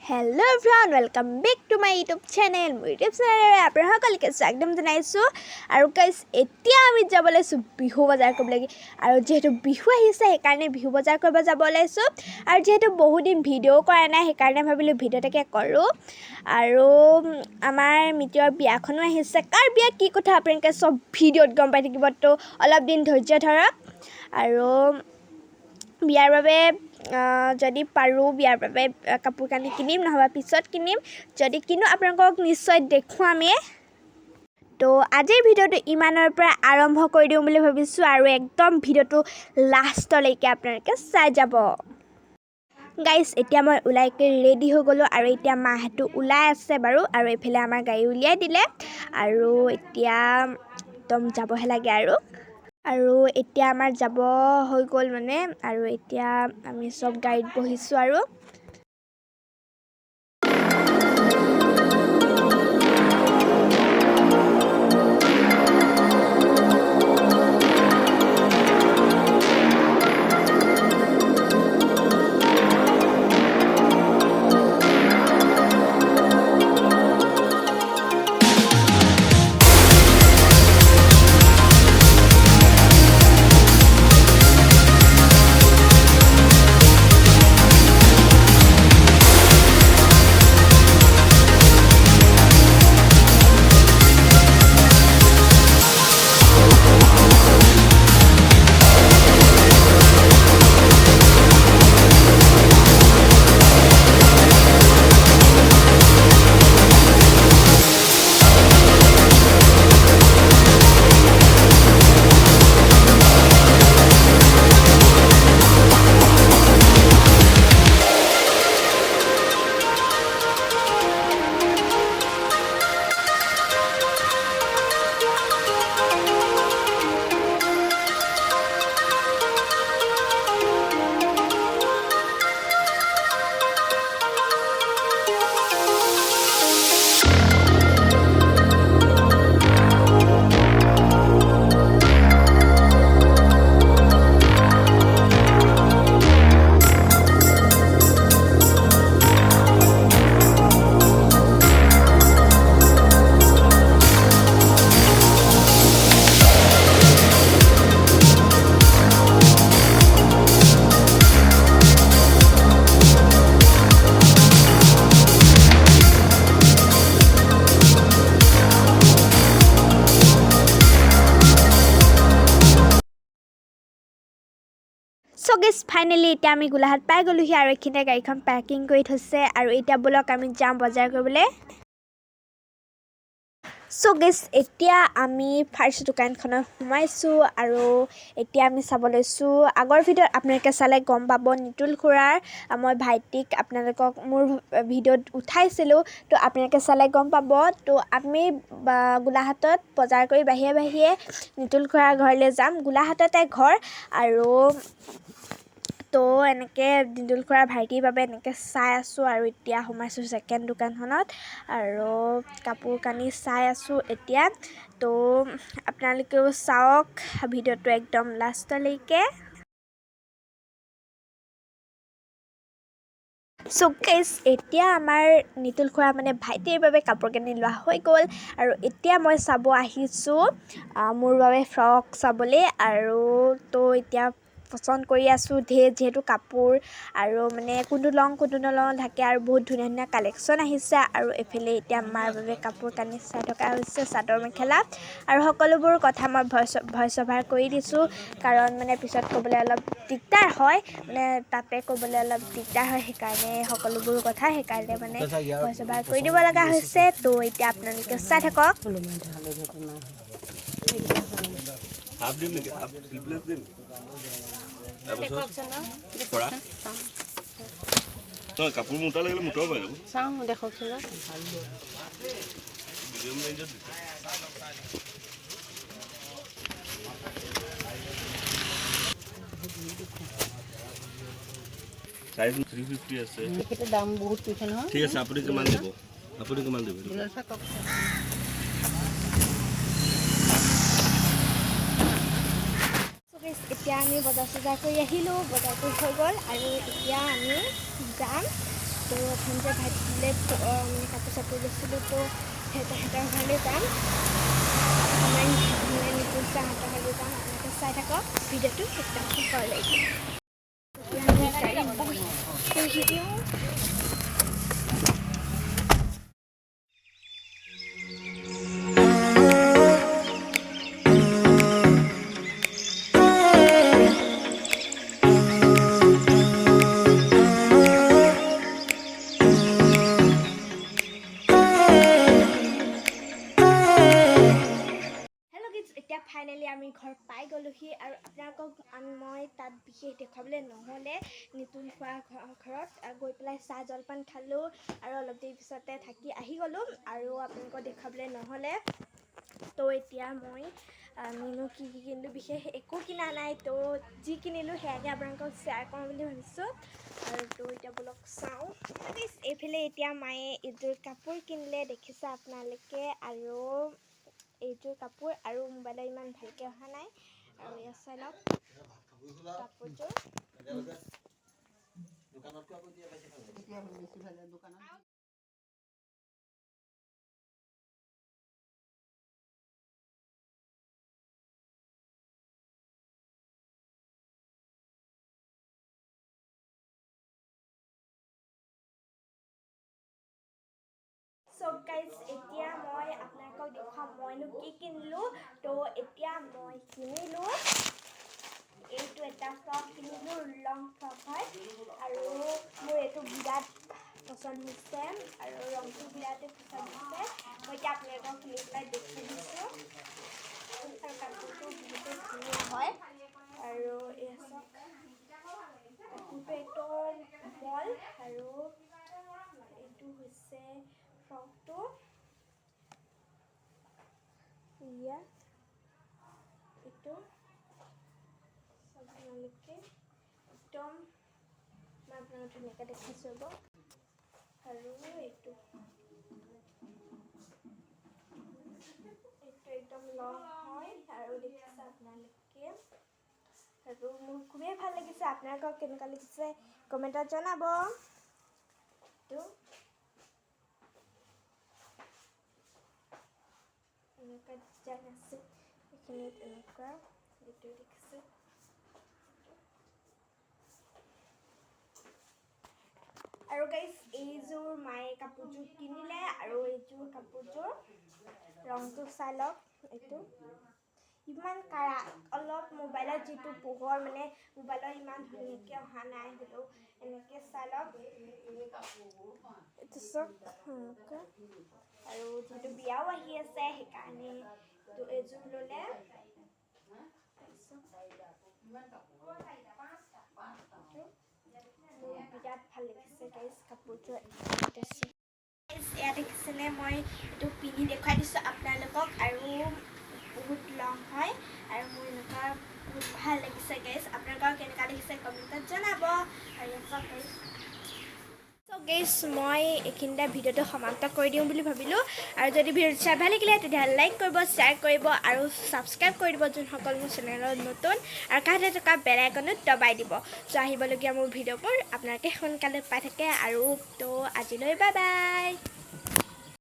Hello everyone, welcome back to my YouTube channel. My YouTube channel আপনারা সকলকে স্বাগতম জানাইছো আৰু গাইস এতিয়া আমি যাব লাইছো বিহু বজাৰ কৰিব লাগি আৰু যেহেতু বিহু আহিছে সেইকাৰণে বিহু বজাৰ কৰিব যাব লাইছো আৰু যেহেতু বহুত দিন ভিডিও কৰা নাই সেইকাৰণে ভাবিলো ভিডিওটাকে কৰো আৰু আমাৰ মিটিৰ বিয়াখনো আহিছে কাৰ বিয়া কি কথা আপোনালোকে সব ভিডিওত গম পাই থাকিব তো অলপ দিন ধৈৰ্য ধৰক আৰু বিয়াৰ বাবে যদি পাৰো বিয়াৰ বাবে কাপোৰ কানি কিনিম নহবা পিছত কিনিম যদি কিনো আপোনালোকক নিশ্চয় দেখুৱামে তো আজিৰ ভিডিওটো ইমানৰ পৰা আৰম্ভ কৰি দিম বুলি ভাবিছো আৰু একদম ভিডিওটো লাষ্টলৈকে আপোনালোকে চাই যাব গাইস এতিয়া মই উলাইকে ৰেডি হৈ গলো আৰু এতিয়া মাহটো উলাই আছে বাৰু আৰু এফালে আমাৰ গাড়ী উলিয়াই দিলে আৰু এতিয়া একদম যাবহে লাগে আৰু এতিয়া আমাৰ যাব হৈ গল মানে আৰু এতিয়া আমি সব গাড়ীত বহিছো আৰু So guys, finally এতিয়া আমি গোলাঘাট পাই গলোহি আৰু এখিনে গাড়ীখন পাৰ্কিং কৰি থৈছে আৰু এতিয়া বলক আমি যাম বজাৰ কৰিবলৈ So guys, এতিয়া আমি ফাৰ্স্ট দোকানখনত সোমাইছো আৰু এতিয়া আমি চাব লৈছো আগৰ ভিডিওত আপোনালোকে চালে গম পাব নিতুল খুৰাৰ মই ভাইটিক আপোনালোকক মোৰ ভিডিওত উঠাইছিলো তো আপোনালোকে চালে গম পাব তো আমি গোলাঘাটত বজাৰ কৰি বাহিয়ে নিতুল খুৰাৰ ঘৰলৈ যাম গোলাঘাটতে ঘৰ আৰু তো এনেকে নিতুল খুৰাৰ ভাইটিৰ বাবে এনেকে চাই আছো আৰু এতিয়া সোমাইছো সেকেন্ড দোকানখনত আৰু কাপোৰ কানি চাই আছো এতিয়া তো আপোনালোকেও চাওক ভিডিওটো একদম লাষ্টলৈকে So guys, এতিয়া আমাৰ নিতুল খুৰা মানে ভাইটিৰ বাবে কাপোৰ কানি লোৱা হৈ গ'ল আৰু এতিয়া মই চাব আহিছো মোৰ বাবে ফ্ৰক চাবলে আৰু তো এতিয়া পছন্দ কৰি আছো যেহেতু কাপোৰ আৰু মানে কোনটো লং কোনটো নলং থাকে আৰু বহুত ধুনীয়া ধুনীয়া কালেকশ্যন আহিছে আৰু এফালে এতিয়া মাৰ বাবে কাপোৰ কানি চাই থকা হৈছে চাদৰ মেখেলা আৰু সকলোবোৰ কথা মই ভইচ অভাৰ কৰি দিছো কাৰণ মানে পিছত ক'বলৈ অলপ দিগদাৰ হয় মানে তাতে ক'বলৈ অলপ দিগদাৰ হয় সেইকাৰণে সকলোবোৰ কথা সেইকাৰণে মানে ভইচ অভাৰ কৰি দিব লগা হৈছে তো এতিয়া আপোনালোকে চাই থাকক কাপোৰ মোটা লাগিলে মোটাও পাই যাব চাওঁ দেখকচোন সাইজ 350 আছে এটা দাম বহুত কৈছে নহয় ঠিক আছে আপুনি কিমান দিব এতিয়া আমি বজাৰ চজাৰ কৰি আহিলোঁ বজাৰটো হৈ গ'ল আৰু এতিয়া আমি যাম তো এখন যে ভাইটিলে কাপোৰ চাপোৰ লৈছিলোঁ তো সিহঁতৰ ঘৰলৈ যাম আমাৰ নিকুঞ্জা সিহঁতৰ ঘৰলৈ যাম আপোনালোকে চাই থাকক ভিডিঅ'টো একদম শেষলৈকে পঢ়ি দিওঁ এতিয়া ফাইনেলি আমি ঘৰ পাই গ'লোহি আৰু আপোনালোকক মই তাত বিশেষ দেখুৱাবলৈ নহ'লে নিতুল খোৱা ঘৰত গৈ পেলাই চাহ জলপান খালোঁ আৰু অলপ দেৰি পিছতে থাকি আহি গ'লোঁ আৰু আপোনালোকক দেখুৱাবলৈ নহ'লে তো এতিয়া মই আমিনো কি কিনিলোঁ বিশেষ একো কিনা নাই তো যি কিনিলোঁ সেয়াকে আপোনালোকক শ্বেয়াৰ কৰোঁ বুলি ভাবিছোঁ আৰু তো এতিয়া ব'লক চাওঁ এইফালে এতিয়া মায়ে এইযোৰ কাপোৰ কিনিলে দেখিছে আপোনালোকে আৰু এইযোৰ কাপোৰ আৰু মোবাইলত ইমান ভালকৈ অহা নাই আৰু এয়া চাই লওক কাপোৰযোৰ So guys, এতিয়া মই আপোনালোকক দেখুৱাম মইনো কি কিনিলোঁ তো এতিয়া মই কিনিলোঁ এইটো এটা ফ্ৰক কিনিলোঁ লং ফ্ৰক হয় আৰু মোৰ এইটো বিৰাট পচন্দ হৈছে আৰু ৰংটো বিৰাটেই পচন্দ হৈছে মই এতিয়া আপোনালোকক কিনি পেলাই দেখি দিছোঁ আৰু কাপোৰটো বহুতেই ধুনীয়া হয় আৰু এই চাওক কাপোৰটো একদম বল আৰু এইটো হৈছে ফ্ৰকটো ইয়া এইটো আপোনালোকে একদম মই আপোনালোকক ধুনীয়াকৈ দেখাইছোঁ হ'ব আৰু এইটো একদম লং হয় আৰু দেখিছে আপোনালোকে আৰু মোৰ খুবেই ভাল লাগিছে আপোনালোকক কেনেকুৱা লাগিছে কমেণ্টত জনাব এইটো এনেকুৱা ডিজাইন আছে এইখিনিত এনেকুৱা এইটো দেখিছে আৰু গাইজ এইযোৰ মায়ে কাপোৰযোৰ কিনিলে আৰু এইযোৰ কাপোৰযোৰ ৰংটো চাই লওক এইটো ইমান কাৰা অলপ মোবাইলত যিটো পোহৰ মানে মোবাইলত ইমান ধুনীয়াকৈ অহা নাই হ'লেও এনেকৈ চাই লওক এইটো চব আৰু যিহেতু বিয়াও আহি আছে সেইকাৰণে এইযোৰ ল'লে বিৰাট ভাল লাগিছে গাইজ কাপোৰযোৰ এয়া দেখিছেনে মই এইটো পিন্ধি দেখুৱাই দিছোঁ আপোনালোকক আৰু বহুত লং হয় আৰু মোৰ এনেকুৱা বহুত ভাল লাগিছে গাইজ আপোনালোকক কেনেকুৱা লাগিছে কমেণ্টত জনাব আৰু গাইজ মই এইখিনিতে ভিডিঅ'টো সমাপ্ত কৰি দিওঁ বুলি ভাবিলোঁ আৰু যদি ভিডিঅ'টো চাই ভাল লাগিলে তেতিয়াহ'লে লাইক কৰিব শ্বেয়াৰ কৰিব আৰু ছাবস্ক্ৰাইব কৰি দিব যোনসকল মোৰ চেনেলত নতুন আৰু কাষতে থকা বেল আইকনত দবাই দিব চ' আহিবলগীয়া মোৰ ভিডিঅ'বোৰ আপোনালোকে সোনকালে পাই থাকে আৰু তো আজিলৈ বাই বাই